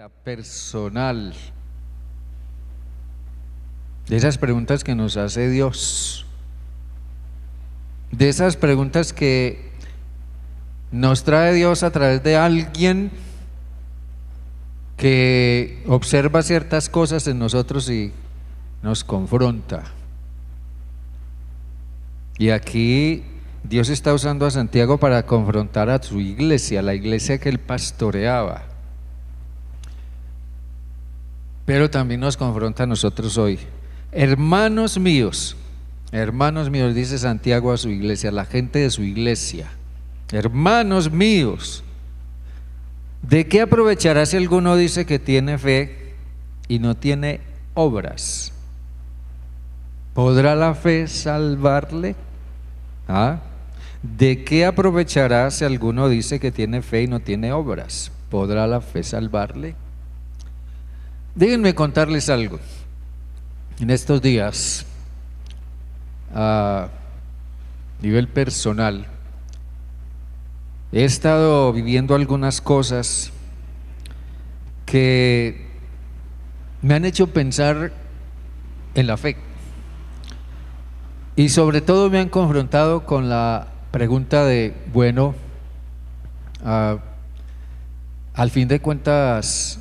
Personal, de esas preguntas que nos hace Dios, de esas preguntas que nos trae Dios a través de alguien que observa ciertas cosas en nosotros y nos confronta. Y aquí Dios está usando a Santiago para confrontar a su iglesia, la iglesia que él pastoreaba. Pero también nos confronta a nosotros hoy. Hermanos míos, dice Santiago a su iglesia, a la gente de su iglesia. Hermanos míos, ¿de qué aprovechará si alguno dice que tiene fe y no tiene obras? ¿Podrá la fe salvarle? ¿De qué aprovechará si alguno dice que tiene fe y no tiene obras? ¿Podrá la fe salvarle? Déjenme contarles algo. En estos días, a nivel personal, he estado viviendo algunas cosas que me han hecho pensar en la fe. Y sobre todo me han confrontado con la pregunta de, bueno, al fin de cuentas,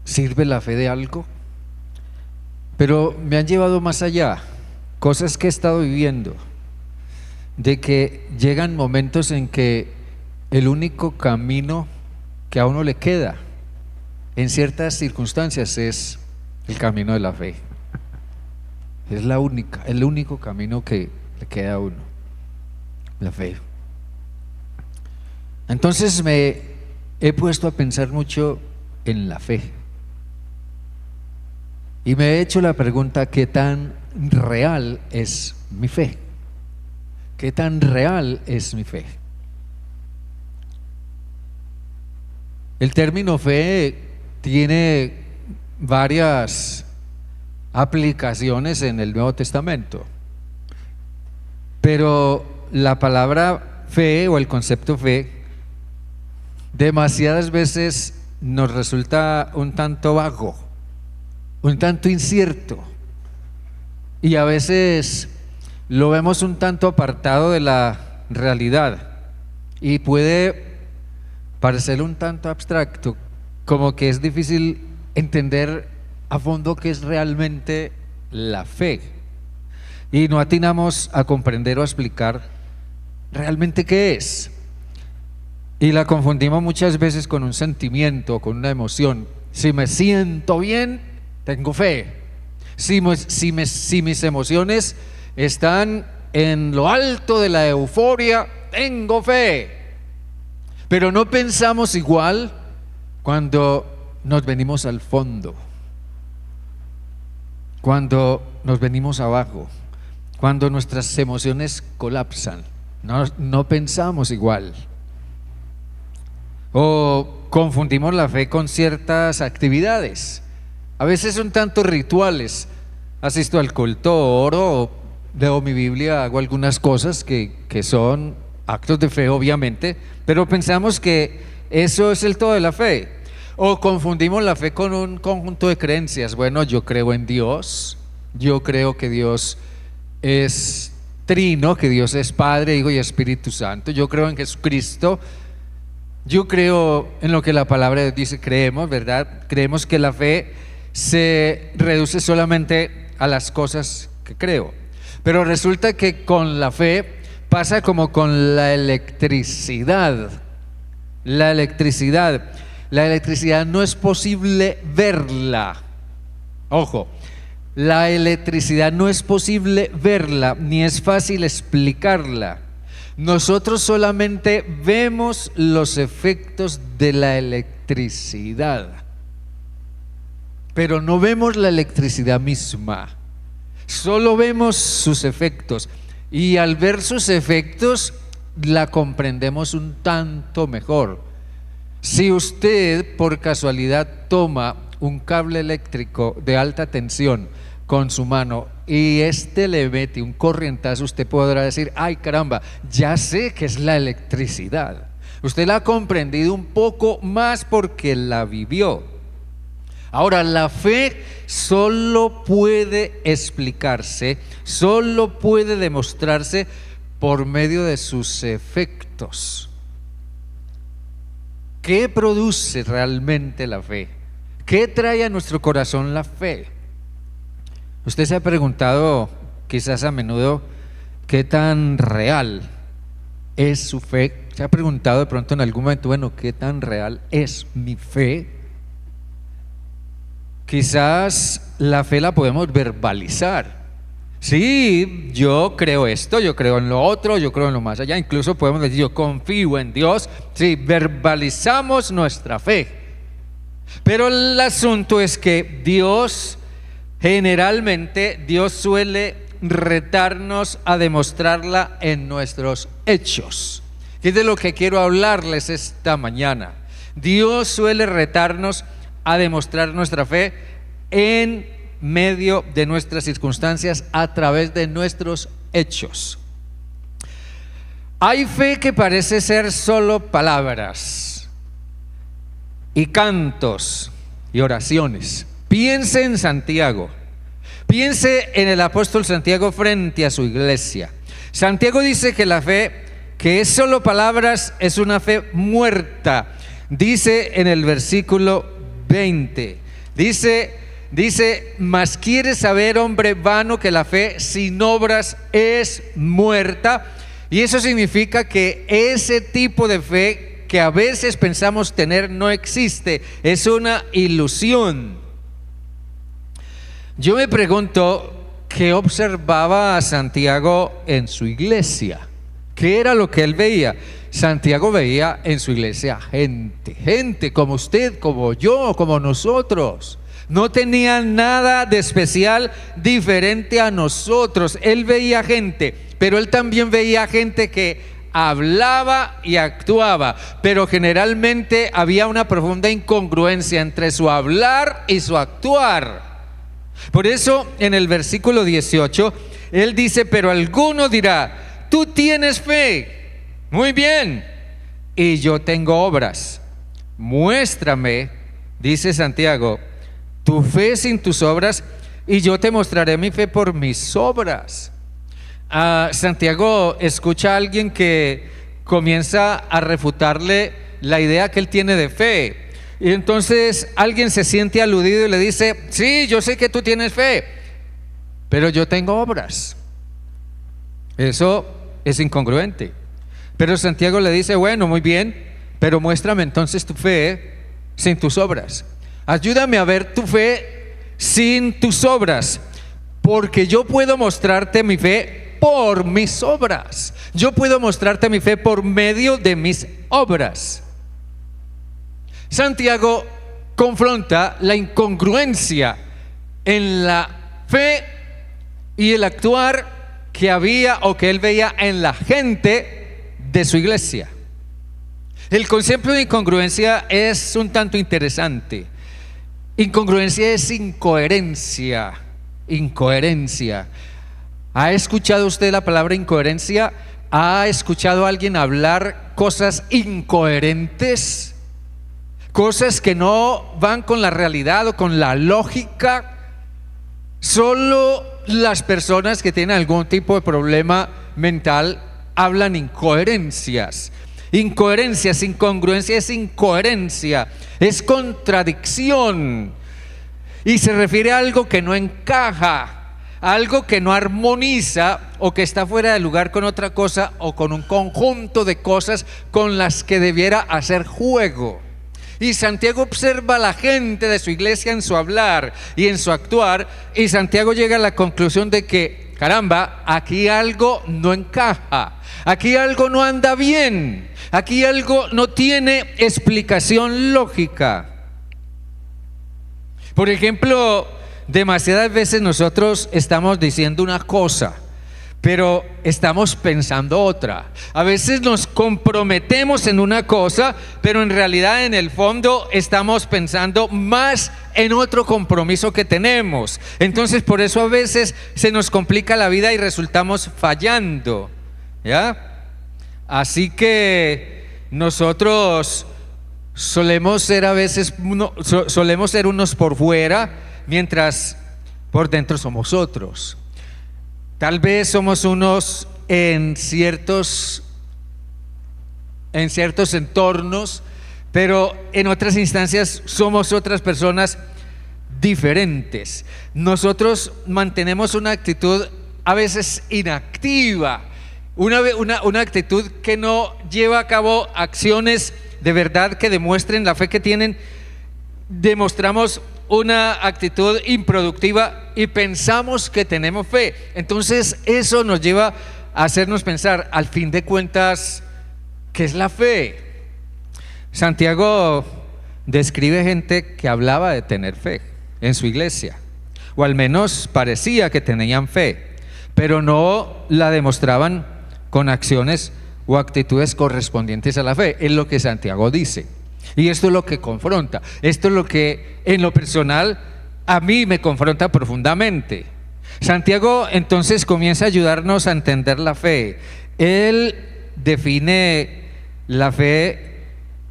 ¿sirve la fe de algo? Pero me han llevado más allá, cosas que he estado viviendo, de que llegan momentos en que el único camino que a uno le queda en ciertas circunstancias es el camino de la fe. Es el único camino que le queda a uno, la fe. Entonces me he puesto a pensar mucho en la fe. Y me he hecho la pregunta, ¿qué tan real es mi fe? ¿Qué tan real es mi fe? El término fe tiene varias aplicaciones en el Nuevo Testamento, pero la palabra fe o el concepto fe demasiadas veces nos resulta un tanto vago, un tanto incierto, y a veces lo vemos un tanto apartado de la realidad y puede parecer un tanto abstracto, como que es difícil entender a fondo qué es realmente la fe y no atinamos a comprender o a explicar realmente qué es, y la confundimos muchas veces con un sentimiento, con una emoción. Si me siento bien, tengo fe. Si mis emociones están en lo alto de la euforia, tengo fe. Pero no pensamos igual cuando nos venimos al fondo, cuando nos venimos abajo, cuando nuestras emociones colapsan. No pensamos igual. O confundimos la fe con ciertas actividades, a veces un tanto rituales. Asisto al culto, oro, leo mi Biblia, hago algunas cosas que son actos de fe, obviamente, pero pensamos que eso es el todo de la fe. O confundimos la fe con un conjunto de creencias. Bueno, yo creo en Dios, yo creo que Dios es trino, que Dios es Padre, Hijo y Espíritu Santo, yo creo en Jesucristo, yo creo en lo que la palabra de Dios dice, creemos, ¿verdad? Creemos que la fe se reduce solamente a las cosas que creo. Pero resulta que con la fe pasa como con la electricidad. La electricidad no es posible verla. Ojo, la electricidad no es posible verla, ni es fácil explicarla. Nosotros solamente vemos los efectos de la electricidad, pero no vemos la electricidad misma, solo vemos sus efectos, y al ver sus efectos la comprendemos un tanto mejor. Si usted por casualidad toma un cable eléctrico de alta tensión con su mano y le mete un corrientazo, usted podrá decir, ay caramba, ya sé que es la electricidad. Usted la ha comprendido un poco más porque la vivió. Ahora, la fe solo puede explicarse, solo puede demostrarse por medio de sus efectos. ¿Qué produce realmente la fe? ¿Qué trae a nuestro corazón la fe? Usted se ha preguntado quizás a menudo qué tan real es su fe. ¿Se ha preguntado de pronto en algún momento, bueno, qué tan real es mi fe? Quizás la fe la podemos verbalizar. Sí, yo creo esto, yo creo en lo otro, yo creo en lo más allá. Incluso podemos decir, yo confío en Dios. Sí, verbalizamos nuestra fe. Pero el asunto es que generalmente Dios suele retarnos a demostrarla en nuestros hechos. ¿Qué es de lo que quiero hablarles esta mañana? Dios suele retarnos a demostrar nuestra fe en medio de nuestras circunstancias, a través de nuestros hechos. Hay fe que parece ser solo palabras y cantos y oraciones. Piense en Santiago, piense en el apóstol Santiago frente a su iglesia. Santiago dice que la fe que es solo palabras es una fe muerta. Dice en el versículo 20, dice, mas quieres saber, hombre vano, que la fe sin obras es muerta. Y eso significa que ese tipo de fe que a veces pensamos tener no existe, es una ilusión. Yo me pregunto, ¿qué observaba Santiago en su iglesia? ¿Qué era lo que él veía? Santiago veía en su iglesia gente como usted, como yo, como nosotros. No tenía nada de especial diferente a nosotros. Él veía gente, pero él también veía gente que hablaba y actuaba, pero generalmente había una profunda incongruencia entre su hablar y su actuar. Por eso en el versículo 18 él dice, pero alguno dirá, tú tienes fe, muy bien, y yo tengo obras. Muéstrame, dice Santiago, tu fe sin tus obras, y yo te mostraré mi fe por mis obras. Santiago escucha a alguien que comienza a refutarle la idea que él tiene de fe, y entonces alguien se siente aludido y le dice, sí, yo sé que tú tienes fe, pero yo tengo obras. Eso es incongruente. Pero Santiago le dice, bueno, muy bien, pero muéstrame entonces tu fe sin tus obras. Ayúdame a ver tu fe sin tus obras, porque yo puedo mostrarte mi fe por mis obras. Yo puedo mostrarte mi fe por medio de mis obras. Santiago confronta la incongruencia en la fe y el actuar que había o que él veía en la gente de su iglesia. El concepto de incongruencia es un tanto interesante. Incongruencia es incoherencia. ¿Ha escuchado usted la palabra incoherencia? ¿Ha escuchado a alguien hablar cosas incoherentes? Cosas que no van con la realidad o con la lógica. Solo las personas que tienen algún tipo de problema mental hablan incoherencias. Incoherencias, incongruencia es incoherencia, es contradicción. Y se refiere a algo que no encaja, a algo que no armoniza o que está fuera de lugar con otra cosa o con un conjunto de cosas con las que debiera hacer juego. Y Santiago observa a la gente de su iglesia en su hablar y en su actuar, y Santiago llega a la conclusión de que, caramba, aquí algo no encaja, aquí algo no anda bien, aquí algo no tiene explicación lógica. Por ejemplo, demasiadas veces nosotros estamos diciendo una cosa, pero estamos pensando otra. A veces nos comprometemos en una cosa, pero en realidad en el fondo estamos pensando más en otro compromiso que tenemos. Entonces por eso a veces se nos complica la vida y resultamos fallando, ¿ya? Así que nosotros solemos ser a veces, solemos ser unos por fuera, mientras por dentro somos otros. Tal vez somos unos en ciertos entornos, pero en otras instancias somos otras personas diferentes. Nosotros mantenemos una actitud a veces inactiva, una actitud que no lleva a cabo acciones de verdad que demuestren la fe que tienen. Demostramos una actitud improductiva y pensamos que tenemos fe. Entonces eso nos lleva a hacernos pensar, al fin de cuentas, ¿qué es la fe? Santiago describe gente que hablaba de tener fe en su iglesia, o al menos parecía que tenían fe, pero no la demostraban con acciones o actitudes correspondientes a la fe. Es lo que Santiago dice, y esto es lo que confronta. Esto es lo que en lo personal a mí me confronta profundamente. Santiago entonces comienza a ayudarnos a entender la fe. Él define la fe,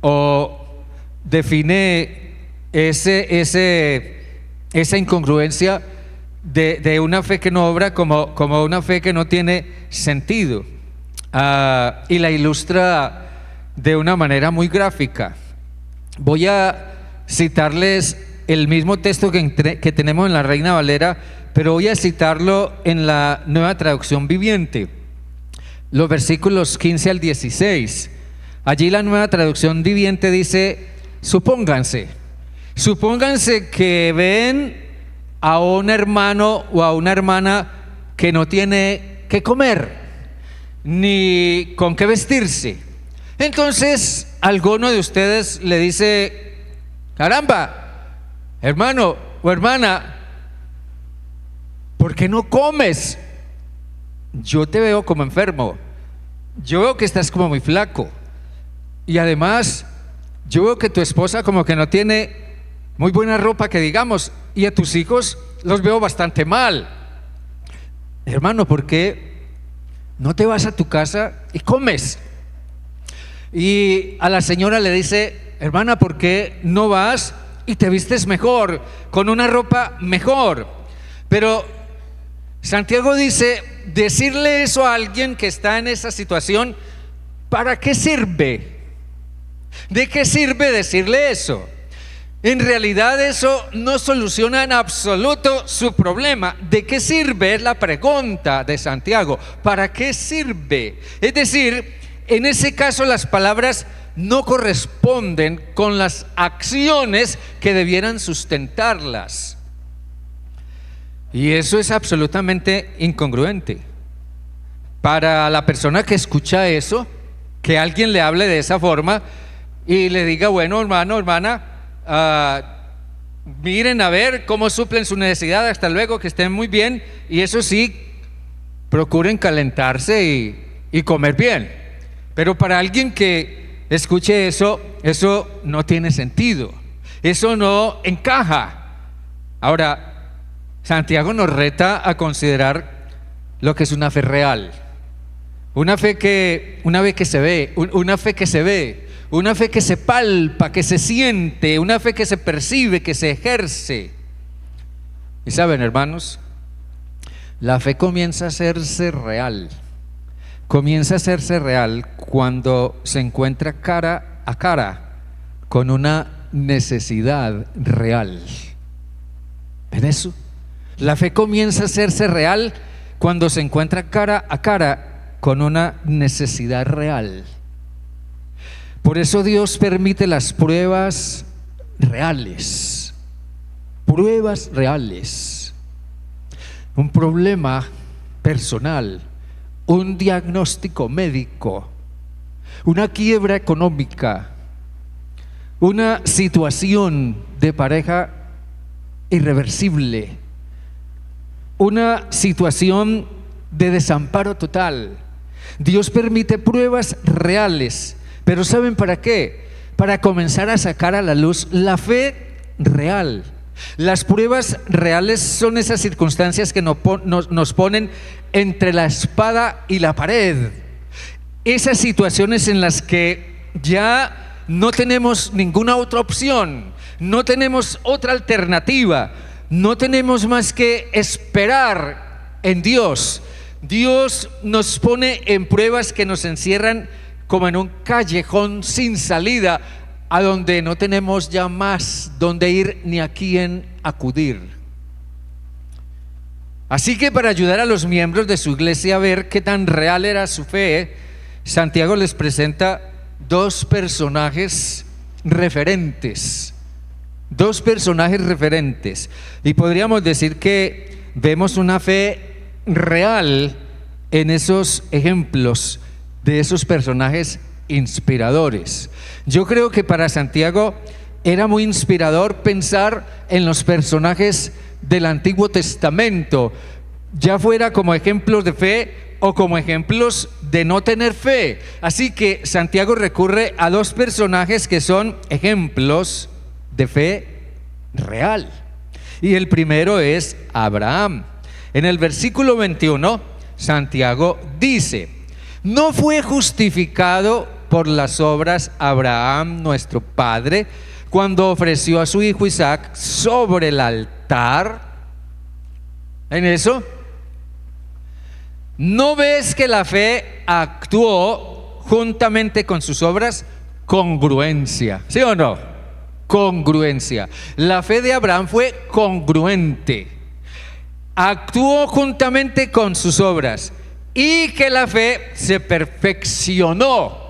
o define esa incongruencia de una fe que no obra como una fe que no tiene sentido, y la ilustra de una manera muy gráfica. Voy a citarles el mismo texto que tenemos en la Reina Valera, pero voy a citarlo en la Nueva Traducción Viviente, los versículos 15 al 16. Allí la Nueva Traducción Viviente dice: supónganse que ven a un hermano o a una hermana que no tiene qué comer ni con qué vestirse. Entonces alguno de ustedes le dice: caramba, hermano o hermana, ¿por qué no comes? Yo te veo como enfermo, yo veo que estás como muy flaco, y además yo veo que tu esposa como que no tiene muy buena ropa que digamos, y a tus hijos los veo bastante mal. Hermano, ¿por qué no te vas a tu casa y comes? Y a la señora le dice: hermana, ¿por qué no vas y te vistes mejor, con una ropa mejor? Pero Santiago dice, decirle eso a alguien que está en esa situación, ¿para qué sirve? ¿De qué sirve decirle eso? En realidad eso no soluciona en absoluto su problema. ¿De qué sirve? Es la pregunta de Santiago. ¿Para qué sirve? Es decir, en ese caso las palabras no corresponden con las acciones que debieran sustentarlas. Y eso es absolutamente incongruente. Para la persona que escucha eso, que alguien le hable de esa forma y le diga: bueno, hermano, hermana, miren a ver cómo suplen su necesidad, hasta luego, que estén muy bien, y eso sí, procuren calentarse y comer bien. Pero para alguien que escuche eso, eso no tiene sentido, eso no encaja. Ahora, Santiago nos reta a considerar lo que es una fe real, una fe que se ve, una fe que se ve, una fe que se palpa, que se siente, una fe que se percibe, que se ejerce. Y saben, hermanos, la fe comienza a hacerse real. Comienza a hacerse real cuando se encuentra cara a cara con una necesidad real. ¿Ven eso? La fe comienza a hacerse real cuando se encuentra cara a cara con una necesidad real. Por eso Dios permite las pruebas reales. Pruebas reales. Un problema personal, un diagnóstico médico, una quiebra económica, una situación de pareja irreversible, una situación de desamparo total. Dios permite pruebas reales, pero ¿saben para qué? Para comenzar a sacar a la luz la fe real. Las pruebas reales son esas circunstancias que nos ponen entre la espada y la pared. Esas situaciones en las que ya no tenemos ninguna otra opción, no tenemos otra alternativa, no tenemos más que esperar en Dios. Dios nos pone en pruebas que nos encierran como en un callejón sin salida, a donde no tenemos ya más dónde ir ni a quién acudir. Así que para ayudar a los miembros de su iglesia a ver qué tan real era su fe, Santiago les presenta dos personajes referentes. Y podríamos decir que vemos una fe real en esos ejemplos de esos personajes inspiradores. Yo creo que para Santiago era muy inspirador pensar en los personajes del Antiguo Testamento, ya fuera como ejemplos de fe o como ejemplos de no tener fe. Así que Santiago recurre a dos personajes que son ejemplos de fe real. Y el primero es Abraham. En el versículo 21, Santiago dice: ¿no fue justificado por las obras Abraham nuestro padre cuando ofreció a su hijo Isaac sobre el altar? En eso, ¿no ves que la fe actuó juntamente con sus obras? Congruencia, ¿sí o no? Congruencia. La fe de Abraham fue congruente, actuó juntamente con sus obras, y que la fe se perfeccionó.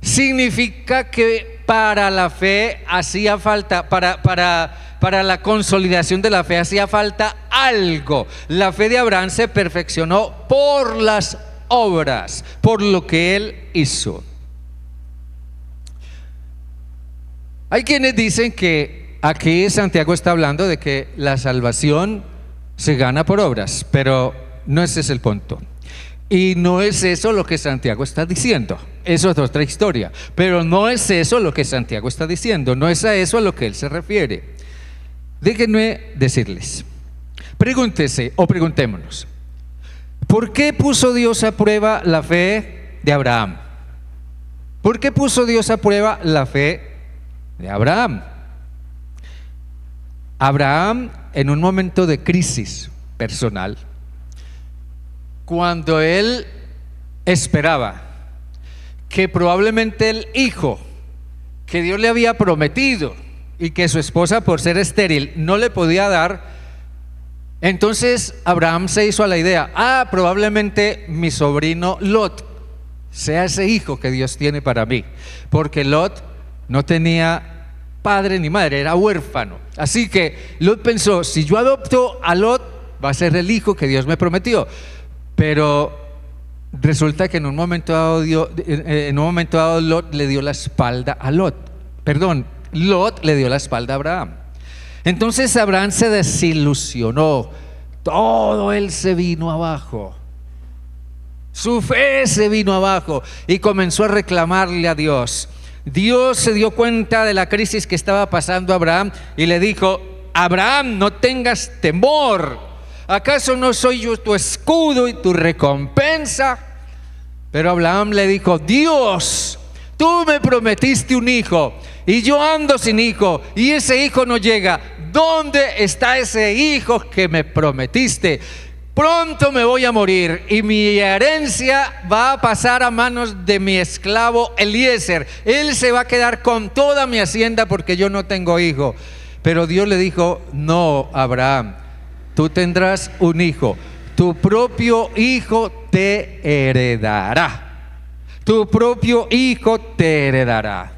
Significa que para la fe hacía falta, para la consolidación de la fe hacía falta algo. La fe de Abraham se perfeccionó por las obras, por lo que él hizo. Hay quienes dicen que aquí Santiago está hablando de que la salvación se gana por obras, pero no ese es el punto. Y no es eso lo que Santiago está diciendo. Eso es otra historia. Pero no es eso lo que Santiago está diciendo. No es a eso a lo que él se refiere. Déjenme decirles. Pregúntese o preguntémonos: ¿por qué puso Dios a prueba la fe de Abraham? ¿Por qué puso Dios a prueba la fe de Abraham? Abraham, en un momento de crisis personal, cuando él esperaba que probablemente el hijo que Dios le había prometido y que su esposa, por ser estéril, no le podía dar, entonces Abraham se hizo a la idea: probablemente mi sobrino Lot sea ese hijo que Dios tiene para mí, porque Lot no tenía padre ni madre, era huérfano. Así que Lot pensó: si yo adopto a Lot, va a ser el hijo que Dios me prometió. Pero resulta que en un momento dado Lot le dio la espalda a Lot le dio la espalda a Abraham. Entonces Abraham se desilusionó, todo él se vino abajo, su fe se vino abajo y comenzó a reclamarle a Dios. Dios se dio cuenta de la crisis que estaba pasando Abraham y le dijo: Abraham, no tengas temor. ¿Acaso no soy yo tu escudo y tu recompensa? Pero Abraham le dijo: Dios, tú me prometiste un hijo y yo ando sin hijo y ese hijo no llega. ¿Dónde está ese hijo que me prometiste? Pronto me voy a morir y mi herencia va a pasar a manos de mi esclavo Eliezer. Él se va a quedar con toda mi hacienda porque yo no tengo hijo. Pero Dios le dijo: no, Abraham, tú tendrás un hijo, tu propio hijo te heredará. Tu propio hijo te heredará.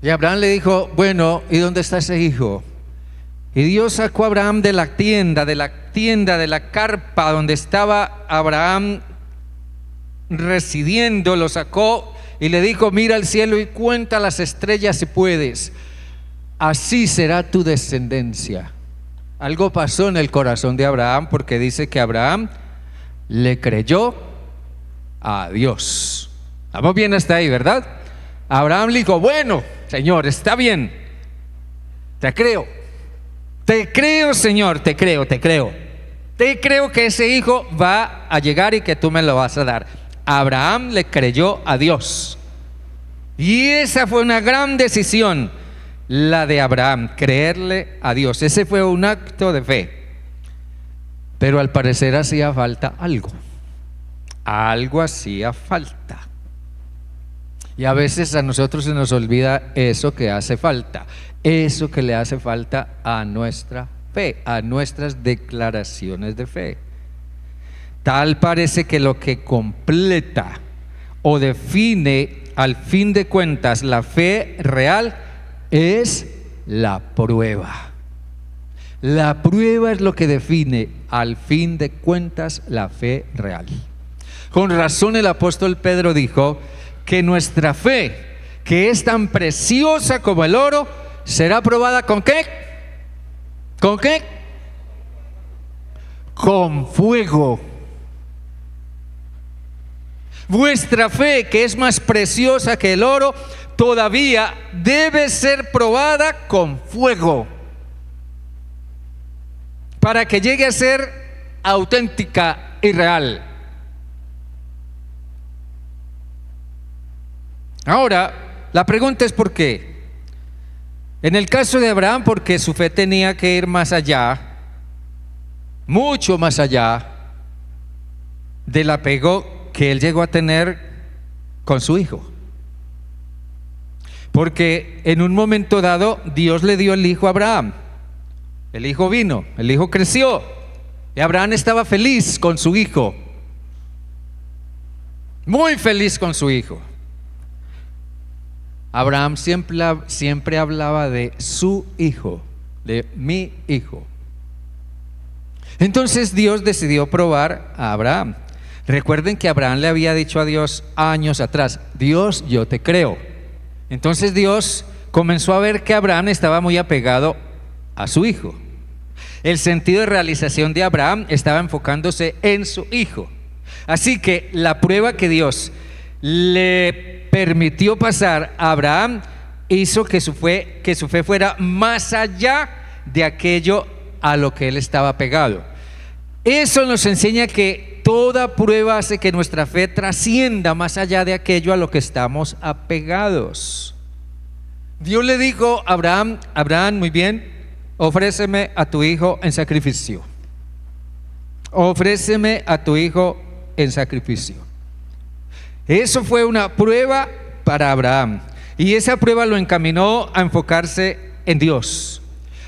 Y Abraham le dijo: bueno, ¿y dónde está ese hijo? Y Dios sacó a Abraham de la tienda, de la carpa donde estaba Abraham residiendo, lo sacó y le dijo: mira al cielo y cuenta las estrellas si puedes. Así será tu descendencia. Algo pasó en el corazón de Abraham, porque dice que Abraham le creyó a Dios. Vamos bien hasta ahí, ¿verdad? Abraham le dijo: bueno, Señor, está bien, te creo, Señor, te creo que ese hijo va a llegar y que tú me lo vas a dar. Abraham le creyó a Dios. Y esa fue una gran decisión, la de Abraham, creerle a Dios. Ese fue un acto de fe. Pero al parecer hacía falta algo. Algo hacía falta. Y a veces a nosotros se nos olvida eso que hace falta. Eso que le hace falta a nuestra fe, a nuestras declaraciones de fe. Tal parece que lo que completa o define al fin de cuentas la fe real es la prueba. La prueba es lo que define al fin de cuentas la fe real. Con razón el apóstol Pedro dijo que nuestra fe, que es tan preciosa como el oro, será probada ¿con qué? ¿Con qué? Con fuego. Vuestra fe, que es más preciosa que el oro, todavía debe ser probada con fuego, para que llegue a ser auténtica y real. Ahora, la pregunta es ¿por qué? En el caso de Abraham, porque su fe tenía que ir más allá, mucho más allá del apego que él llegó a tener con su hijo. Porque en un momento dado Dios le dio el hijo a Abraham. El hijo vino, el hijo creció y Abraham estaba feliz con su hijo, muy feliz con su hijo. Abraham siempre hablaba de su hijo, de mi hijo. Entonces Dios decidió probar a Abraham. Recuerden que Abraham le había dicho a Dios años atrás: Dios, yo te creo. Entonces Dios comenzó a ver que Abraham estaba muy apegado a su hijo. El sentido de realización de Abraham estaba enfocándose en su hijo. Así que la prueba que Dios le permitió pasar a Abraham hizo que su fe fuera más allá de aquello a lo que él estaba apegado. Eso nos enseña que toda prueba hace que nuestra fe trascienda más allá de aquello a lo que estamos apegados. Dios le dijo a Abraham: Abraham, muy bien, ofréceme a tu hijo en sacrificio. Ofréceme a tu hijo en sacrificio. Eso fue una prueba para Abraham, y esa prueba lo encaminó a enfocarse en Dios,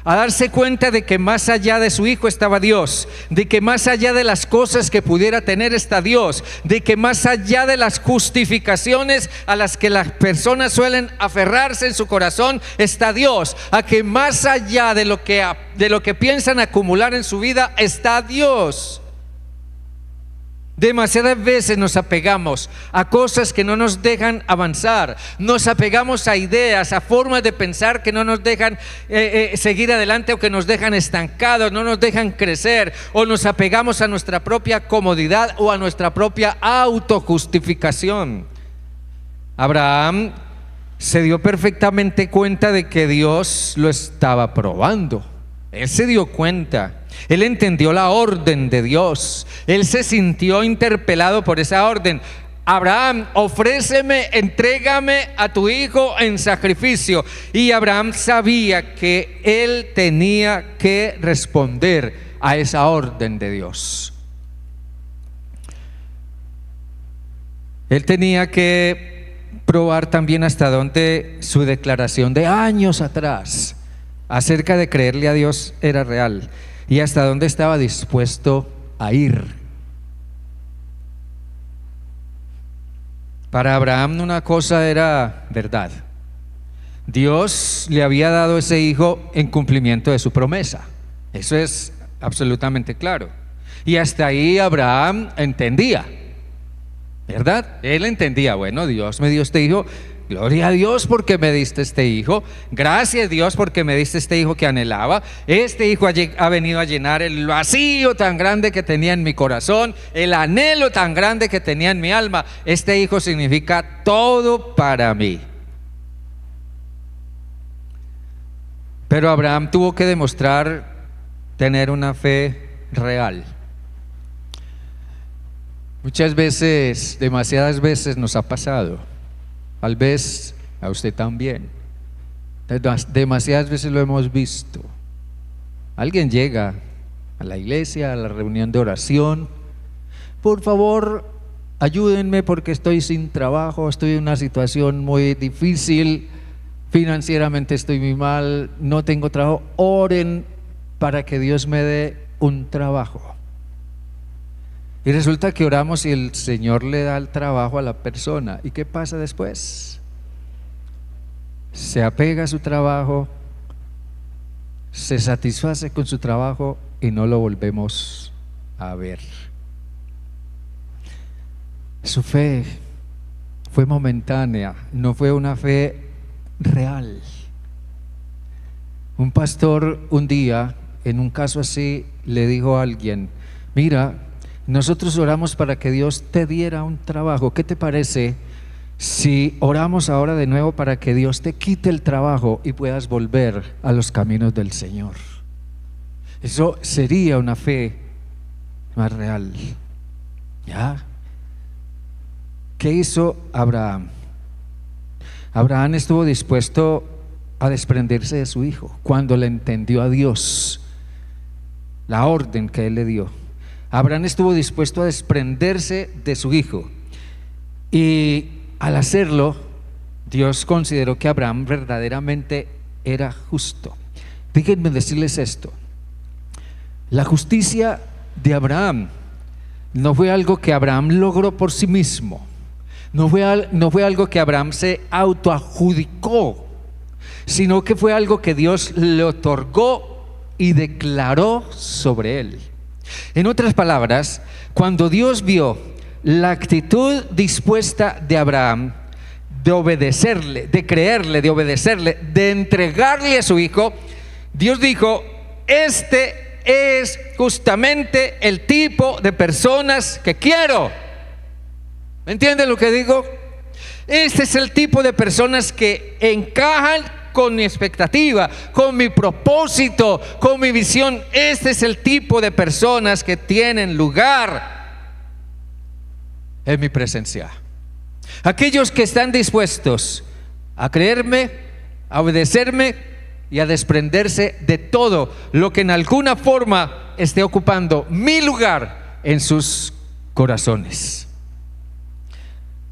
a darse cuenta de que más allá de su hijo estaba Dios, de que más allá de las cosas que pudiera tener está Dios, de que más allá de las justificaciones a las que las personas suelen aferrarse en su corazón está Dios, a que más allá de lo que piensan acumular en su vida está Dios. Demasiadas veces nos apegamos a cosas que no nos dejan avanzar, nos apegamos a ideas, a formas de pensar que no nos dejan seguir adelante, o que nos dejan estancados, no nos dejan crecer, o nos apegamos a nuestra propia comodidad o a nuestra propia autojustificación. Abraham se dio perfectamente cuenta de que Dios lo estaba probando. Él se dio cuenta, él entendió la orden de Dios, él se sintió interpelado por esa orden. Abraham, ofréceme, entrégame a tu hijo en sacrificio. Y Abraham sabía que él tenía que responder a esa orden de Dios. Él tenía que probar también hasta dónde su declaración de años atrás acerca de creerle a Dios era real, y hasta dónde estaba dispuesto a ir. Para Abraham una cosa era verdad: Dios le había dado ese hijo en cumplimiento de su promesa. Eso es absolutamente claro. Y hasta ahí Abraham entendía, ¿verdad? Él entendía: bueno, Dios me dio este hijo, gloria a Dios porque me diste este hijo, gracias Dios porque me diste este hijo que anhelaba. Este hijo ha venido a llenar el vacío tan grande que tenía en mi corazón, el anhelo tan grande que tenía en mi alma. Este hijo significa todo para mí. Pero Abraham tuvo que demostrar tener una fe real. Muchas veces, demasiadas veces nos ha pasado, tal vez a usted también, demasiadas veces lo hemos visto. Alguien llega a la iglesia, a la reunión de oración: por favor, ayúdenme porque estoy sin trabajo, estoy en una situación muy difícil, financieramente estoy muy mal, no tengo trabajo, oren para que Dios me dé un trabajo. Y resulta que oramos y el Señor le da el trabajo a la persona. ¿Y qué pasa después? Se apega a su trabajo, se satisface con su trabajo y no lo volvemos a ver. Su fe fue momentánea, no fue una fe real. Un pastor un día, en un caso así, le dijo a alguien: mira, nosotros oramos para que Dios te diera un trabajo. ¿Qué te parece si oramos ahora de nuevo para que Dios te quite el trabajo y puedas volver a los caminos del Señor? Eso sería una fe más real. ¿Ya? ¿Qué hizo Abraham? Abraham estuvo dispuesto a desprenderse de su hijo cuando le entendió a Dios la orden que él le dio. Abraham estuvo dispuesto a desprenderse de su hijo, y al hacerlo, Dios consideró que Abraham verdaderamente era justo. Déjenme decirles esto: la justicia de Abraham no fue algo que Abraham logró por sí mismo, no fue algo que Abraham se autoadjudicó, sino que fue algo que Dios le otorgó y declaró sobre él. En otras palabras, cuando Dios vio la actitud dispuesta de Abraham de obedecerle, de creerle, de obedecerle, de entregarle a su hijo, Dios dijo: este es justamente el tipo de personas que quiero. ¿Me entienden lo que digo? Este es el tipo de personas que encajan con mi expectativa, con mi propósito, con mi visión. Este es el tipo de personas que tienen lugar en mi presencia. Aquellos que están dispuestos a creerme, a obedecerme y a desprenderse de todo lo que en alguna forma esté ocupando mi lugar en sus corazones.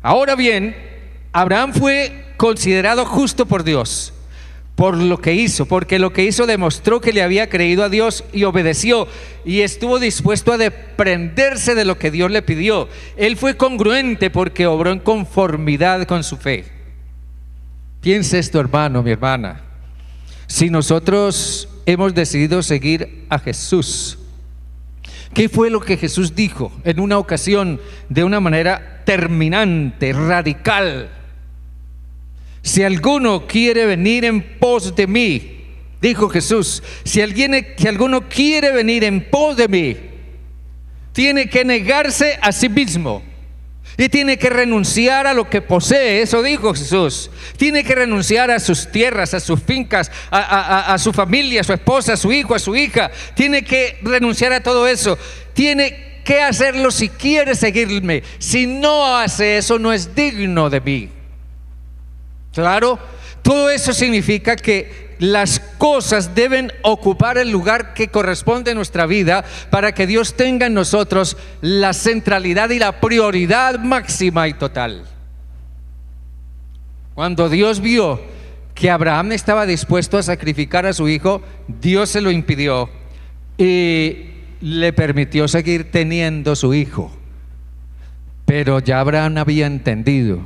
Ahora bien, Abraham fue considerado justo por Dios por lo que hizo, porque lo que hizo demostró que le había creído a Dios y obedeció, y estuvo dispuesto a desprenderse de lo que Dios le pidió. Él fue congruente porque obró en conformidad con su fe. Piensa esto, hermano, mi hermana: si nosotros hemos decidido seguir a Jesús, ¿qué fue lo que Jesús dijo en una ocasión de una manera terminante, radical? Si alguno quiere venir en pos de mí, dijo Jesús, si alguno quiere venir en pos de mí, tiene que negarse a sí mismo y tiene que renunciar a lo que posee. Eso dijo Jesús. Tiene que renunciar a sus tierras, a sus fincas, a su familia, a su esposa, a su hijo, a su hija. Tiene que renunciar a todo eso. Tiene que hacerlo si quiere seguirme. Si no hace eso, no es digno de mí. Claro, todo eso significa que las cosas deben ocupar el lugar que corresponde en nuestra vida para que Dios tenga en nosotros la centralidad y la prioridad máxima y total. Cuando Dios vio que Abraham estaba dispuesto a sacrificar a su hijo, Dios se lo impidió y le permitió seguir teniendo su hijo. Pero ya Abraham había entendido: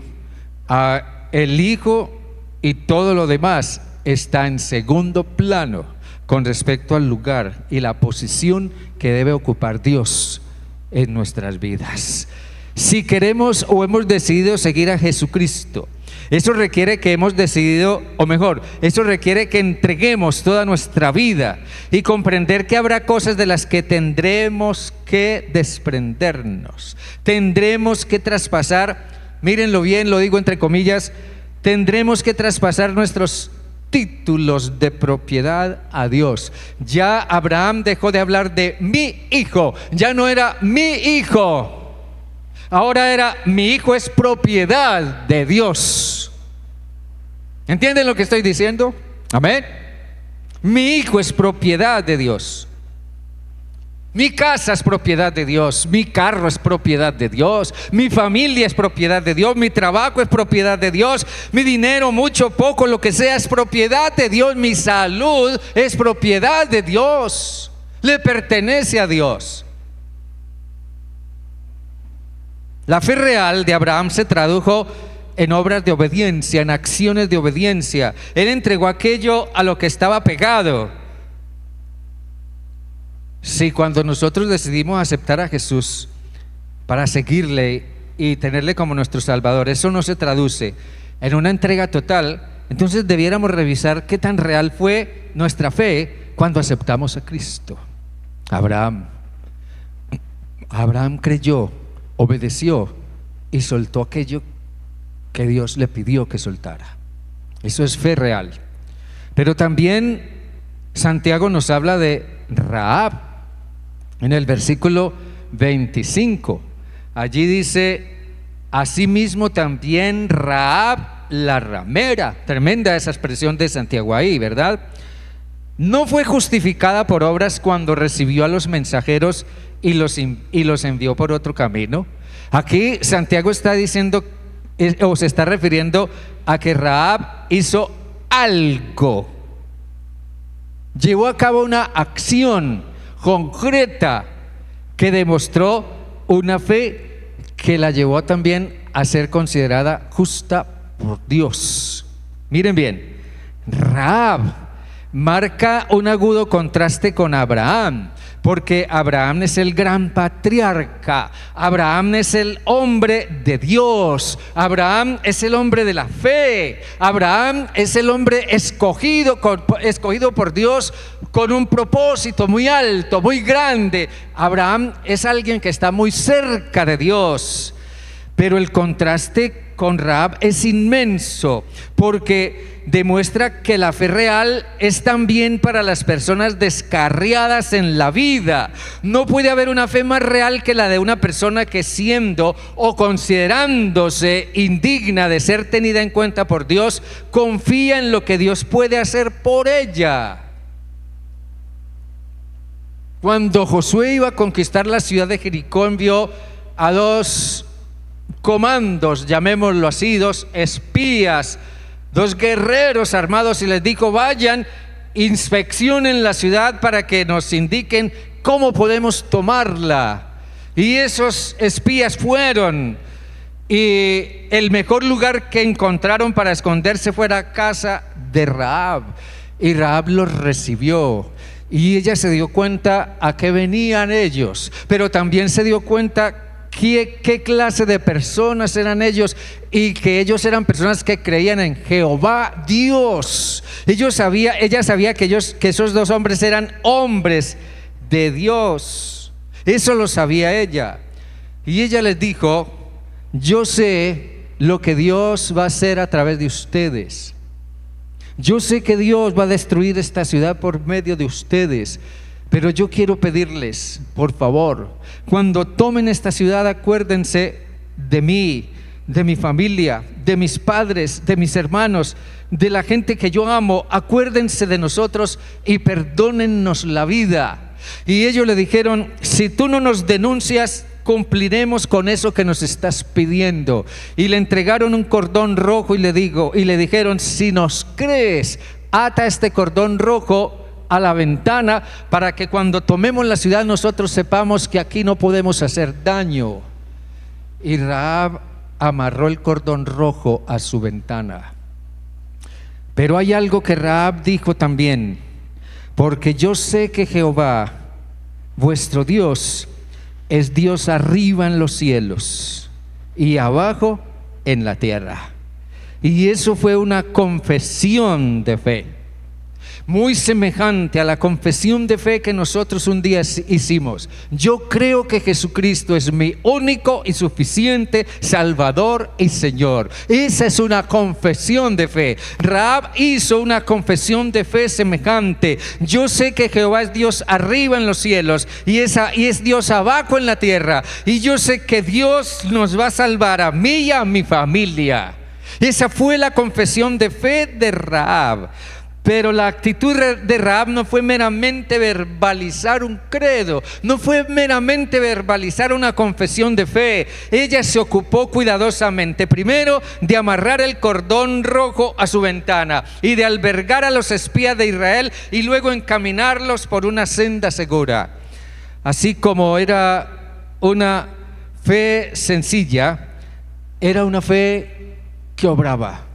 el hijo y todo lo demás está en segundo plano con respecto al lugar y la posición que debe ocupar Dios en nuestras vidas. Si queremos o hemos decidido seguir a Jesucristo, eso requiere que hemos decidido, o mejor, eso requiere que entreguemos toda nuestra vida y comprender que habrá cosas de las que tendremos que desprendernos, tendremos que traspasar. Mírenlo bien, lo digo entre comillas: tendremos que traspasar nuestros títulos de propiedad a Dios. Ya Abraham dejó de hablar de mi hijo, ya no era mi hijo. Ahora era, mi hijo es propiedad de Dios. ¿Entienden lo que estoy diciendo? Amén. Mi hijo es propiedad de Dios. Mi casa es propiedad de Dios, mi carro es propiedad de Dios, mi familia es propiedad de Dios, mi trabajo es propiedad de Dios, mi dinero, mucho, poco, lo que sea, es propiedad de Dios, mi salud es propiedad de Dios, le pertenece a Dios. La fe real de Abraham se tradujo en obras de obediencia, en acciones de obediencia. Él entregó aquello a lo que estaba pegado. Sí, cuando nosotros decidimos aceptar a Jesús para seguirle y tenerle como nuestro Salvador, eso no se traduce en una entrega total. Entonces debiéramos revisar qué tan real fue nuestra fe cuando aceptamos a Cristo. Abraham creyó, obedeció y soltó aquello que Dios le pidió que soltara. Eso es fe real. Pero también Santiago nos habla de Rahab. En el versículo 25, allí dice, asimismo también Rahab la ramera. Tremenda esa expresión de Santiago ahí, ¿verdad? No fue justificada por obras cuando recibió a los mensajeros y los envió por otro camino. Aquí Santiago está diciendo, o se está refiriendo a que Rahab hizo algo, llevó a cabo una acción concreta que demostró una fe que la llevó también a ser considerada justa por Dios. Miren bien, Rahab marca un agudo contraste con Abraham, porque Abraham es el gran patriarca, Abraham es el hombre de Dios, Abraham es el hombre de la fe, Abraham es el hombre escogido por Dios con un propósito muy alto, muy grande. Abraham es alguien que está muy cerca de Dios. Pero el contraste con Rahab es inmenso, porque demuestra que la fe real es también para las personas descarriadas en la vida. No puede haber una fe más real que la de una persona que, siendo o considerándose indigna de ser tenida en cuenta por Dios, confía en lo que Dios puede hacer por ella. Cuando Josué iba a conquistar la ciudad de Jericó, envió a dos comandos, llamémoslo así, dos espías, dos guerreros armados, y les dijo: vayan, inspeccionen la ciudad para que nos indiquen cómo podemos tomarla. Y esos espías fueron, y el mejor lugar que encontraron para esconderse fue la casa de Rahab, y Rahab los recibió. Y ella se dio cuenta a qué venían ellos, pero también se dio cuenta qué clase de personas eran ellos, y que ellos eran personas que creían en Jehová Dios. Ella sabía que esos dos hombres eran hombres de Dios. Eso lo sabía ella. Y ella les dijo: yo sé lo que Dios va a hacer a través de ustedes. Yo sé que Dios va a destruir esta ciudad por medio de ustedes, pero yo quiero pedirles, por favor, cuando tomen esta ciudad, acuérdense de mí, de mi familia, de mis padres, de mis hermanos, de la gente que yo amo. Acuérdense de nosotros y perdónennos la vida. Y ellos le dijeron: si tú no nos denuncias, cumpliremos con eso que nos estás pidiendo. Y le entregaron un cordón rojo y le dijeron: si nos crees, ata este cordón rojo a la ventana para que cuando tomemos la ciudad nosotros sepamos que aquí no podemos hacer daño. Y Rahab amarró el cordón rojo a su ventana. Pero hay algo que Rahab dijo también: porque yo sé que Jehová, vuestro Dios, es Dios arriba en los cielos y abajo en la tierra. Y eso fue una confesión de fe. muy semejante a la confesión de fe que nosotros un día hicimos. Yo creo que Jesucristo es mi único y suficiente Salvador y Señor. Esa es una confesión de fe. Rahab hizo una confesión de fe semejante. Yo sé que Jehová es Dios arriba en los cielos y es Dios abajo en la tierra, y yo sé que Dios nos va a salvar a mí y a mi familia. Esa fue la confesión de fe de Rahab. Pero la actitud de Rahab no fue meramente verbalizar un credo, no fue meramente verbalizar una confesión de fe. Ella se ocupó cuidadosamente, primero, de amarrar el cordón rojo a su ventana y de albergar a los espías de Israel y luego encaminarlos por una senda segura. Así como era una fe sencilla, era una fe que obraba.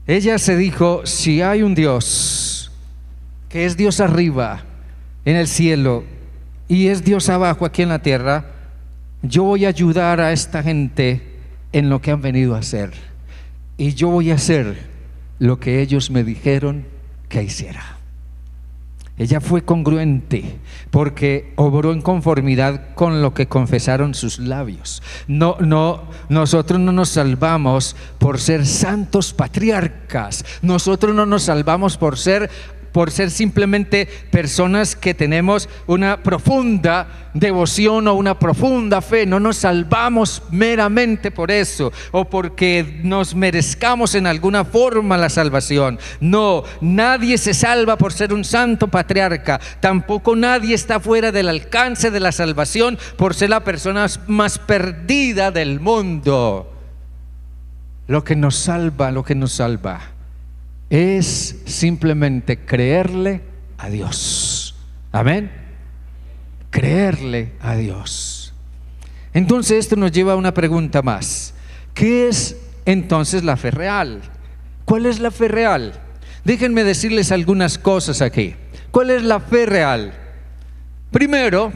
Ella se dijo: si hay un Dios, que es Dios arriba en el cielo y es Dios abajo aquí en la tierra, yo voy a ayudar a esta gente en lo que han venido a hacer, y yo voy a hacer lo que ellos me dijeron que hiciera. Ella fue congruente porque obró en conformidad con lo que confesaron sus labios. Nosotros no nos salvamos por ser santos patriarcas. Nosotros no nos salvamos por ser simplemente personas que tenemos una profunda devoción o una profunda fe. No nos salvamos meramente por eso o porque nos merezcamos en alguna forma la salvación. No, nadie se salva por ser un santo patriarca. Tampoco nadie está fuera del alcance de la salvación por ser la persona más perdida del mundo. Lo que nos salva es simplemente creerle a Dios. Amén. Creerle a Dios. Entonces esto nos lleva a una pregunta más. ¿Qué es entonces la fe real? ¿Cuál es la fe real? Déjenme decirles algunas cosas aquí. ¿Cuál es la fe real? Primero,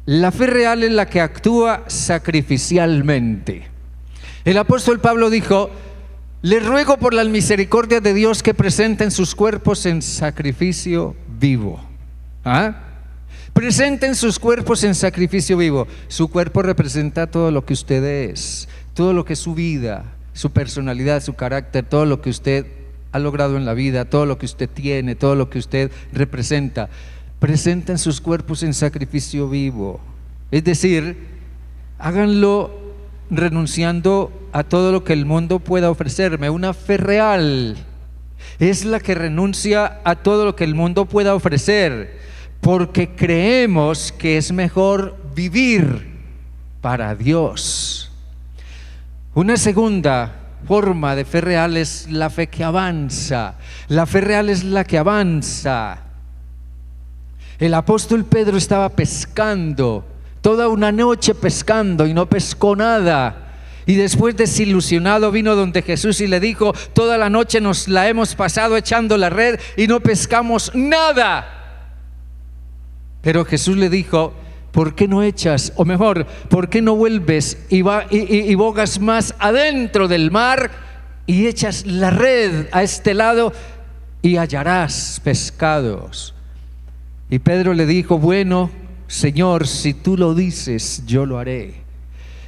la fe real es la que actúa sacrificialmente. El apóstol Pablo dijo: les ruego por las misericordias de Dios que presenten sus cuerpos en sacrificio vivo. Presenten sus cuerpos en sacrificio vivo. Su cuerpo representa todo lo que usted es, todo lo que es su vida, su personalidad, su carácter, todo lo que usted ha logrado en la vida, todo lo que usted tiene, todo lo que usted representa. Presenten sus cuerpos en sacrificio vivo. Es decir, háganlo renunciando a todo lo que el mundo pueda ofrecerme. Una fe real es la que renuncia a todo lo que el mundo pueda ofrecer, porque creemos que es mejor vivir para Dios. Una segunda forma de fe real es la fe que avanza. La fe real es la que avanza. El apóstol Pedro estaba pescando toda una noche pescando y no pescó nada, y después, desilusionado, vino donde Jesús y le dijo: toda la noche nos la hemos pasado echando la red y no pescamos nada. Pero Jesús le dijo: ¿por qué no echas? O mejor, ¿por qué no vuelves y bogas más adentro del mar y echas la red a este lado y hallarás pescados? Y Pedro le dijo: bueno, Señor, si tú lo dices, yo lo haré.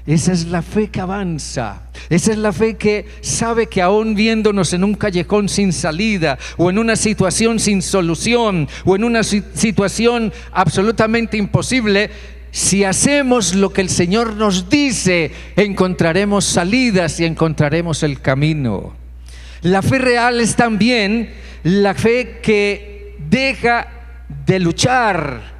Esa es la fe que avanza. Esa es la fe que sabe que aún viéndonos en un callejón sin salida, o en una situación sin solución, o en una situación absolutamente imposible, si hacemos lo que el Señor nos dice, encontraremos salidas y encontraremos el camino. La fe real es también la fe que deja de luchar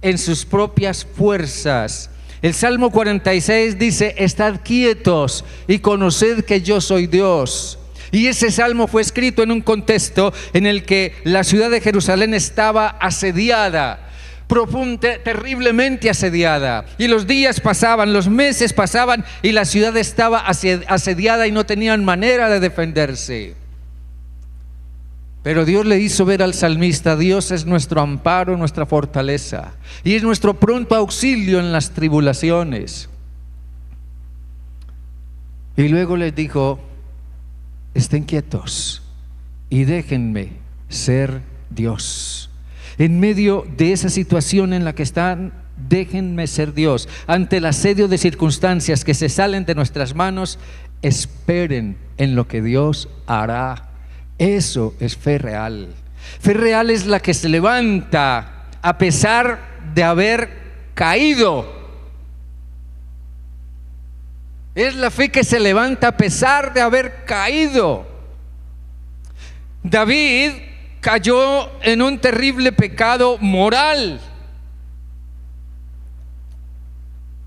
en sus propias fuerzas. El Salmo 46 dice: estad quietos y conoced que yo soy Dios. Y ese salmo fue escrito en un contexto en el que la ciudad de Jerusalén estaba asediada, terriblemente asediada, y los días pasaban, los meses pasaban, y la ciudad estaba asediada y no tenían manera de defenderse. Pero Dios le hizo ver al salmista: Dios es nuestro amparo, nuestra fortaleza, y es nuestro pronto auxilio en las tribulaciones. Y luego les dijo: estén quietos y déjenme ser Dios. En medio de esa situación en la que están, déjenme ser Dios. Ante el asedio de circunstancias que se salen de nuestras manos, esperen en lo que Dios hará. Eso es fe real. Fe real es la que se levanta a pesar de haber caído. Es la fe que se levanta a pesar de haber caído. David cayó en un terrible pecado moral.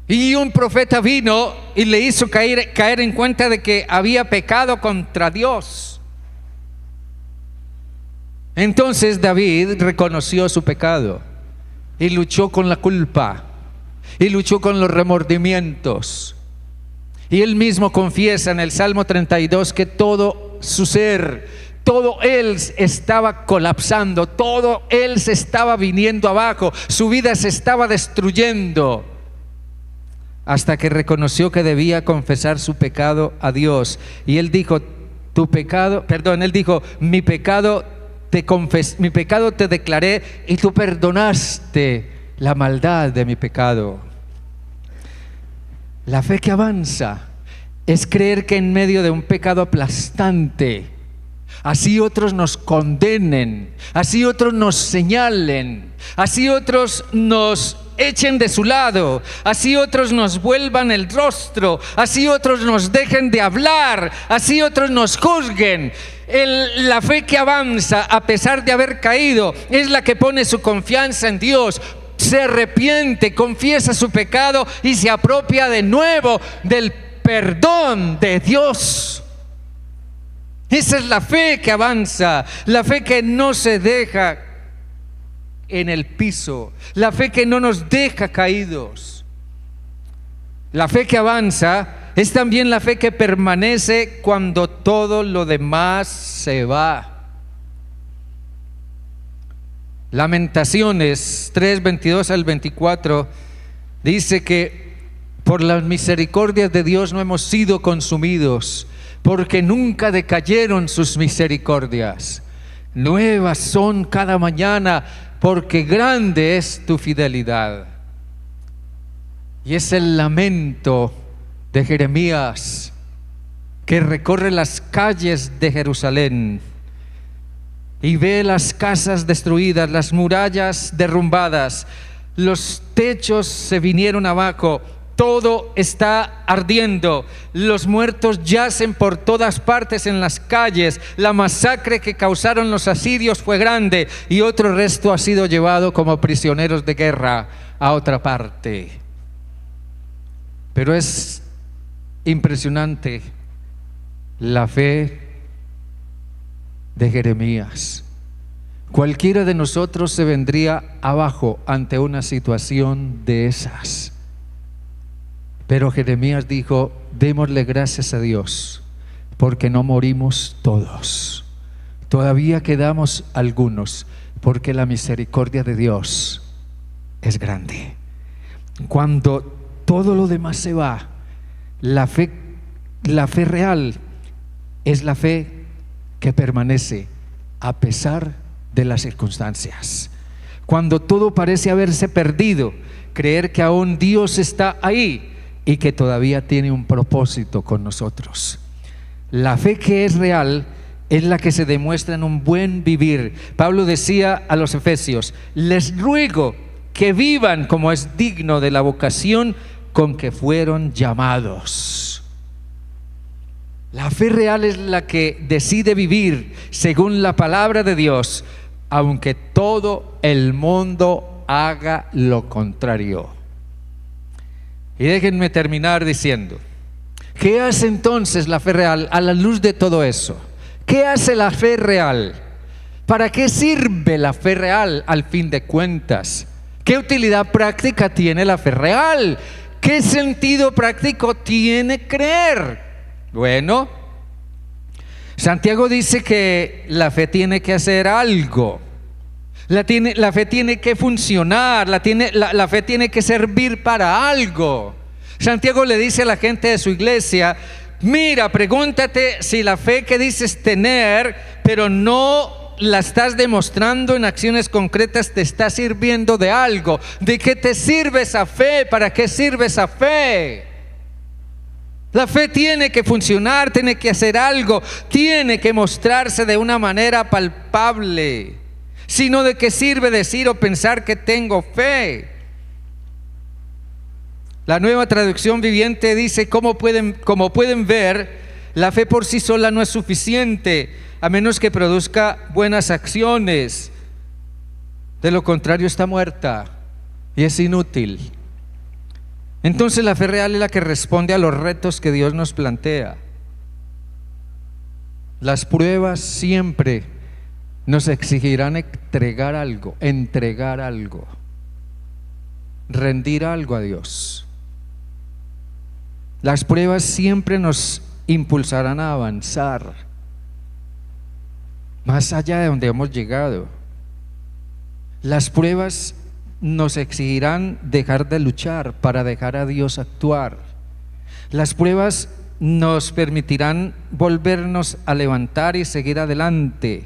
Y un profeta vino y le hizo caer en cuenta de que había pecado contra Dios. Entonces David reconoció su pecado y luchó con la culpa y luchó con los remordimientos. Y él mismo confiesa en el Salmo 32 que todo su ser, todo él estaba colapsando, todo él se estaba viniendo abajo, su vida se estaba destruyendo, hasta que reconoció que debía confesar su pecado a Dios. Y él dijo, mi pecado te declaré y tú perdonaste la maldad de mi pecado. La fe que avanza es creer que en medio de un pecado aplastante, así otros nos condenen, así otros nos señalen, así otros nos echen de su lado, así otros nos vuelvan el rostro, así otros nos dejen de hablar, así otros nos juzguen. La fe que avanza a pesar de haber caído es la que pone su confianza en Dios, se arrepiente, confiesa su pecado y se apropia de nuevo del perdón de Dios. Esa es la fe que avanza, la fe que no se deja en el piso, la fe que no nos deja caídos. La fe que avanza es también la fe que permanece cuando todo lo demás se va. Lamentaciones 3:22 al 24 dice que por las misericordias de Dios no hemos sido consumidos, porque nunca decayeron sus misericordias. Nuevas son cada mañana, porque grande es tu fidelidad. Y es el lamento de Jeremías, que recorre las calles de Jerusalén y ve las casas destruidas, las murallas derrumbadas, los techos se vinieron abajo, todo está ardiendo, los muertos yacen por todas partes en las calles, la masacre que causaron los asirios fue grande y otro resto ha sido llevado como prisioneros de guerra a otra parte. Pero es impresionante la fe de Jeremías. Cualquiera de nosotros se vendría abajo ante una situación de esas. Pero Jeremías dijo, démosle gracias a Dios, porque no morimos todos. Todavía quedamos algunos, porque la misericordia de Dios es grande. Cuando todo lo demás se va, la fe real es la fe que permanece a pesar de las circunstancias. Cuando todo parece haberse perdido, creer que aún Dios está ahí y que todavía tiene un propósito con nosotros. La fe que es real es la que se demuestra en un buen vivir. Pablo decía a los Efesios, les ruego que vivan como es digno de la vocación con que fueron llamados. La fe real es la que decide vivir según la palabra de Dios, aunque todo el mundo haga lo contrario. Y déjenme terminar diciendo, ¿qué hace entonces la fe real a la luz de todo eso? ¿Qué hace la fe real? ¿Para qué sirve la fe real al fin de cuentas? ¿Qué utilidad práctica tiene la fe real? ¿Qué sentido práctico tiene creer? Bueno, Santiago dice que la fe tiene que hacer algo. La fe tiene que funcionar, la fe tiene que servir para algo. Santiago le dice a la gente de su iglesia, mira, pregúntate si la fe que dices tener pero no la estás demostrando en acciones concretas, te está sirviendo de algo. ¿De qué te sirve esa fe? ¿Para qué sirve esa fe? La fe tiene que funcionar, tiene que hacer algo, tiene que mostrarse de una manera palpable. Sino, ¿de qué sirve decir o pensar que tengo fe? La Nueva Traducción Viviente dice: como pueden ver, la fe por sí sola no es suficiente, a menos que produzca buenas acciones. De lo contrario está muerta y es inútil. Entonces la fe real es la que responde a los retos que Dios nos plantea. Las pruebas siempre nos exigirán entregar algo, rendir algo a Dios. Las pruebas siempre nos impulsarán a avanzar más allá de donde hemos llegado. Las pruebas nos exigirán dejar de luchar para dejar a Dios actuar. Las pruebas nos permitirán volvernos a levantar y seguir adelante,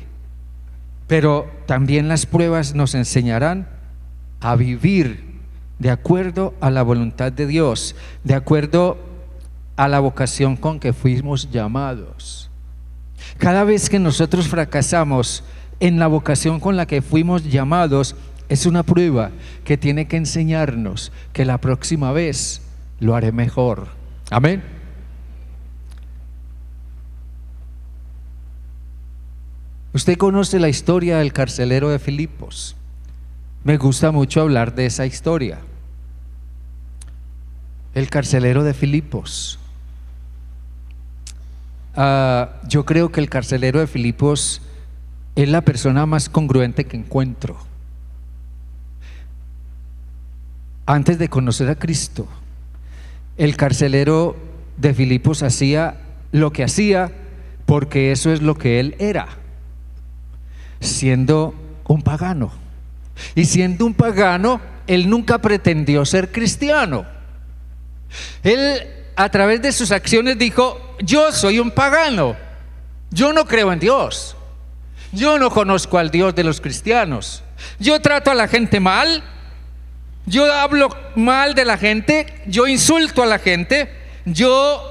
pero también las pruebas nos enseñarán a vivir de acuerdo a la voluntad de Dios, de acuerdo a la vocación con que fuimos llamados. Cada vez que nosotros fracasamos en la vocación con la que fuimos llamados, es una prueba que tiene que enseñarnos que la próxima vez lo haré mejor. Amén. Usted conoce la historia del carcelero de Filipos. Me gusta mucho hablar de esa historia. El carcelero de Filipos. Yo creo que el carcelero de Filipos es la persona más congruente que encuentro. Antes de conocer a Cristo, el carcelero de Filipos hacía lo que hacía porque eso es lo que él era, siendo un pagano. Y siendo un pagano, él nunca pretendió ser cristiano. Él, a través de sus acciones, dijo: yo soy un pagano, yo no creo en Dios, yo no conozco al Dios de los cristianos, yo trato a la gente mal, yo hablo mal de la gente, yo insulto a la gente, yo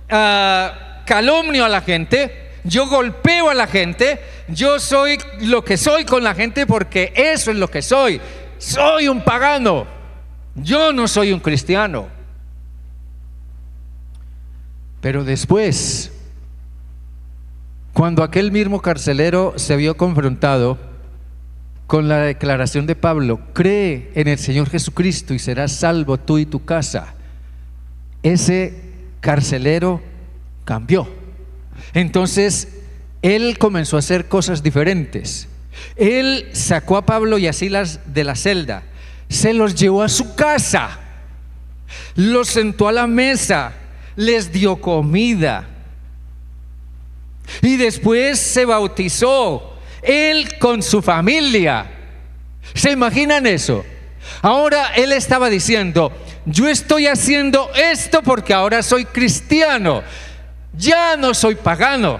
calumnio a la gente, yo golpeo a la gente, yo soy lo que soy con la gente porque eso es lo que soy. Soy un pagano, yo no soy un cristiano. Pero después, cuando aquel mismo carcelero se vio confrontado con la declaración de Pablo: cree en el Señor Jesucristo y serás salvo tú y tu casa, ese carcelero cambió. Entonces él comenzó a hacer cosas diferentes. Él sacó a Pablo y a Silas de la celda, se los llevó a su casa, los sentó a la mesa, les dio comida y después se bautizó él con su familia. ¿Se imaginan eso? Ahora él estaba diciendo: yo estoy haciendo esto porque ahora soy cristiano, ya no soy pagano.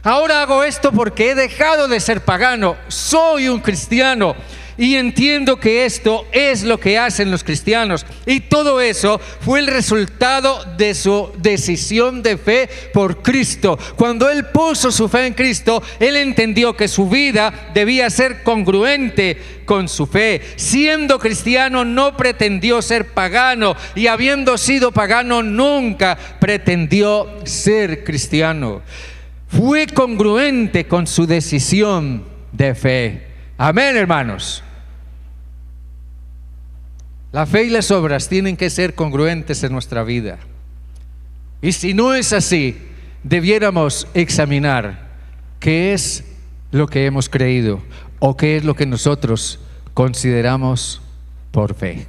Ahora hago esto porque he dejado de ser pagano, soy un cristiano y entiendo que esto es lo que hacen los cristianos. Y todo eso fue el resultado de su decisión de fe por Cristo. Cuando él puso su fe en Cristo, él entendió que su vida debía ser congruente con su fe. Siendo cristiano, no pretendió ser pagano, y habiendo sido pagano, nunca pretendió ser cristiano. Fue congruente con su decisión de fe. Amén, hermanos. La fe y las obras tienen que ser congruentes en nuestra vida. Y si no es así, debiéramos examinar qué es lo que hemos creído o qué es lo que nosotros consideramos por fe.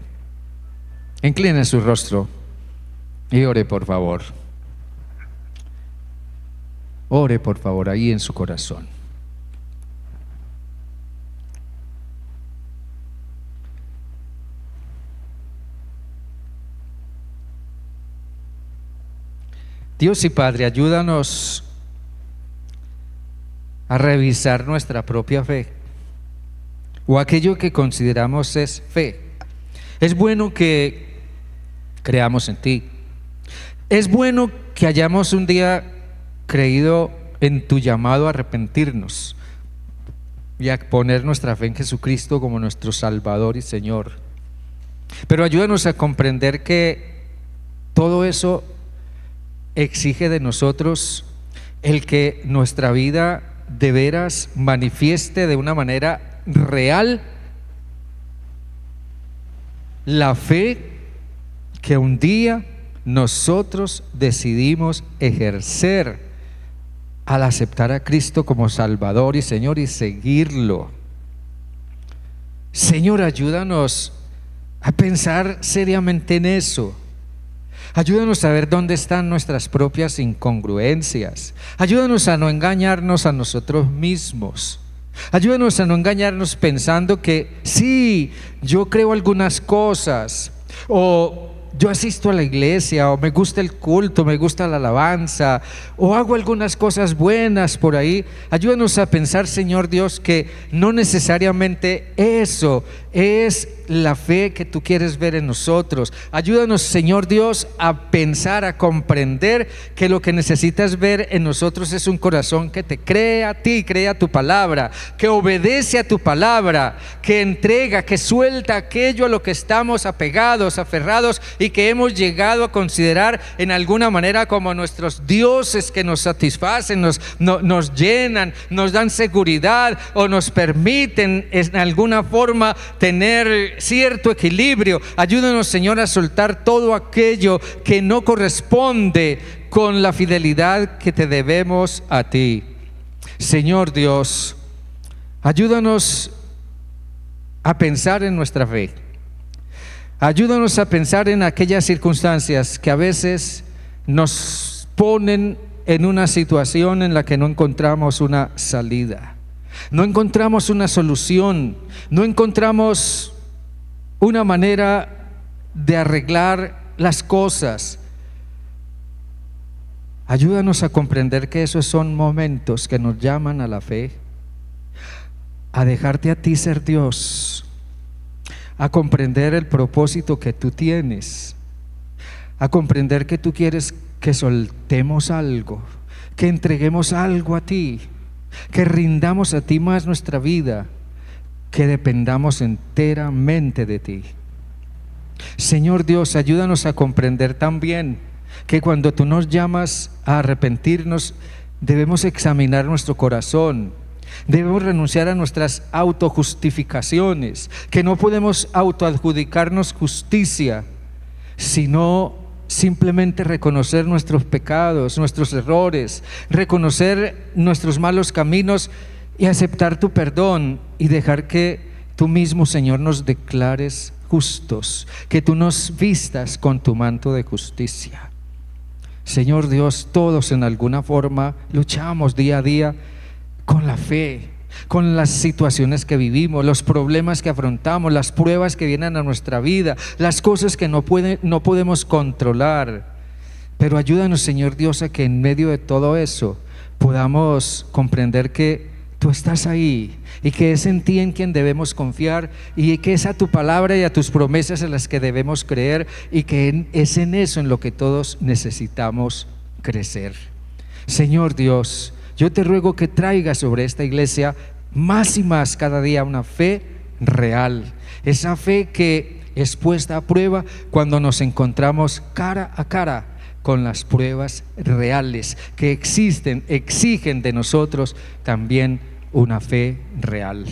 Incline su rostro y ore, por favor. Ore, por favor, ahí en su corazón. Dios y Padre, ayúdanos a revisar nuestra propia fe o aquello que consideramos es fe. Es bueno que creamos en ti. Es bueno que hayamos un día creído en tu llamado a arrepentirnos y a poner nuestra fe en Jesucristo como nuestro Salvador y Señor. Pero ayúdanos a comprender que todo eso exige de nosotros el que nuestra vida de veras manifieste de una manera real la fe que un día nosotros decidimos ejercer al aceptar a Cristo como Salvador y Señor y seguirlo. Señor, ayúdanos a pensar seriamente en eso. Ayúdanos a ver dónde están nuestras propias incongruencias. Ayúdanos a no engañarnos a nosotros mismos. Ayúdanos a no engañarnos pensando que sí, yo creo algunas cosas, o yo asisto a la iglesia, o me gusta el culto, me gusta la alabanza, o hago algunas cosas buenas por ahí. Ayúdanos a pensar, Señor Dios, que no necesariamente eso es la fe que tú quieres ver en nosotros. Ayúdanos, Señor Dios, a pensar, a comprender que lo que necesitas ver en nosotros es un corazón que te cree a ti, cree a tu palabra, que obedece a tu palabra, que entrega, que suelta aquello a lo que estamos apegados, aferrados y que hemos llegado a considerar en alguna manera como nuestros dioses que nos satisfacen, nos llenan, nos dan seguridad o nos permiten en alguna forma tener cierto equilibrio. Ayúdanos, Señor, a soltar todo aquello que no corresponde con la fidelidad que te debemos a ti. Señor Dios, ayúdanos a pensar en nuestra fe. Ayúdanos a pensar en aquellas circunstancias que a veces nos ponen en una situación en la que no encontramos una salida, no encontramos una solución, no encontramos una manera de arreglar las cosas. Ayúdanos a comprender que esos son momentos que nos llaman a la fe, a dejarte a ti ser Dios, a comprender el propósito que tú tienes, a comprender que tú quieres que soltemos algo, que entreguemos algo a ti, que rindamos a ti más nuestra vida, que dependamos enteramente de ti. Señor Dios, ayúdanos a comprender también que cuando tú nos llamas a arrepentirnos, debemos examinar nuestro corazón. Debemos renunciar a nuestras autojustificaciones, que no podemos autoadjudicarnos justicia, sino simplemente reconocer nuestros pecados, nuestros errores, reconocer nuestros malos caminos y aceptar tu perdón y dejar que tú mismo, Señor, nos declares justos, que tú nos vistas con tu manto de justicia. Señor Dios, todos en alguna forma luchamos día a día con la fe, con las situaciones que vivimos, los problemas que afrontamos, las pruebas que vienen a nuestra vida, las cosas que no podemos controlar. Pero ayúdanos, Señor Dios, a que en medio de todo eso podamos comprender que tú estás ahí y que es en ti en quien debemos confiar y que es a tu palabra y a tus promesas en las que debemos creer y que es en eso en lo que todos necesitamos crecer. Señor Dios, yo te ruego que traigas sobre esta iglesia más y más cada día una fe real, esa fe que es puesta a prueba cuando nos encontramos cara a cara con las pruebas reales que exigen de nosotros también una fe real.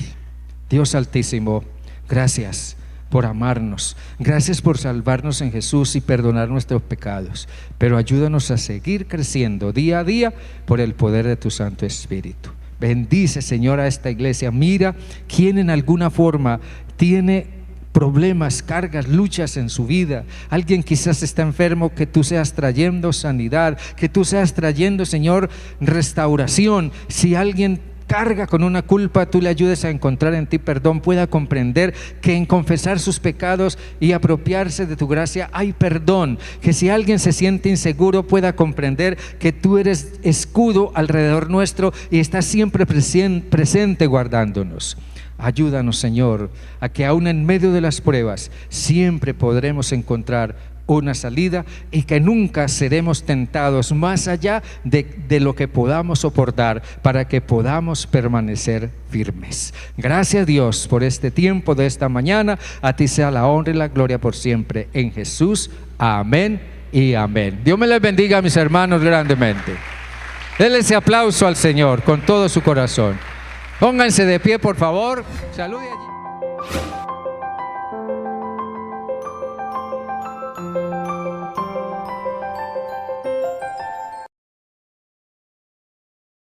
Dios Altísimo, gracias por amarnos, gracias por salvarnos en Jesús y perdonar nuestros pecados, pero ayúdanos a seguir creciendo día a día por el poder de tu Santo Espíritu. Bendice, Señor, a esta iglesia. Mira quién en alguna forma tiene problemas, cargas, luchas en su vida. Alguien quizás está enfermo, que tú seas trayendo sanidad, que tú seas trayendo, Señor, restauración. Si alguien carga con una culpa, tú le ayudes a encontrar en ti perdón, pueda comprender que en confesar sus pecados y apropiarse de tu gracia hay perdón, que si alguien se siente inseguro pueda comprender que tú eres escudo alrededor nuestro y estás siempre presente guardándonos. Ayúdanos, Señor, a que aún en medio de las pruebas siempre podremos encontrar una salida y que nunca seremos tentados más allá de lo que podamos soportar, para que podamos permanecer firmes. Gracias, Dios, por este tiempo de esta mañana. A ti sea la honra y la gloria por siempre. En Jesús, amén y amén. Dios me les bendiga, mis hermanos, grandemente. Denle ese aplauso al Señor con todo su corazón. Pónganse de pie, por favor. Salude allí.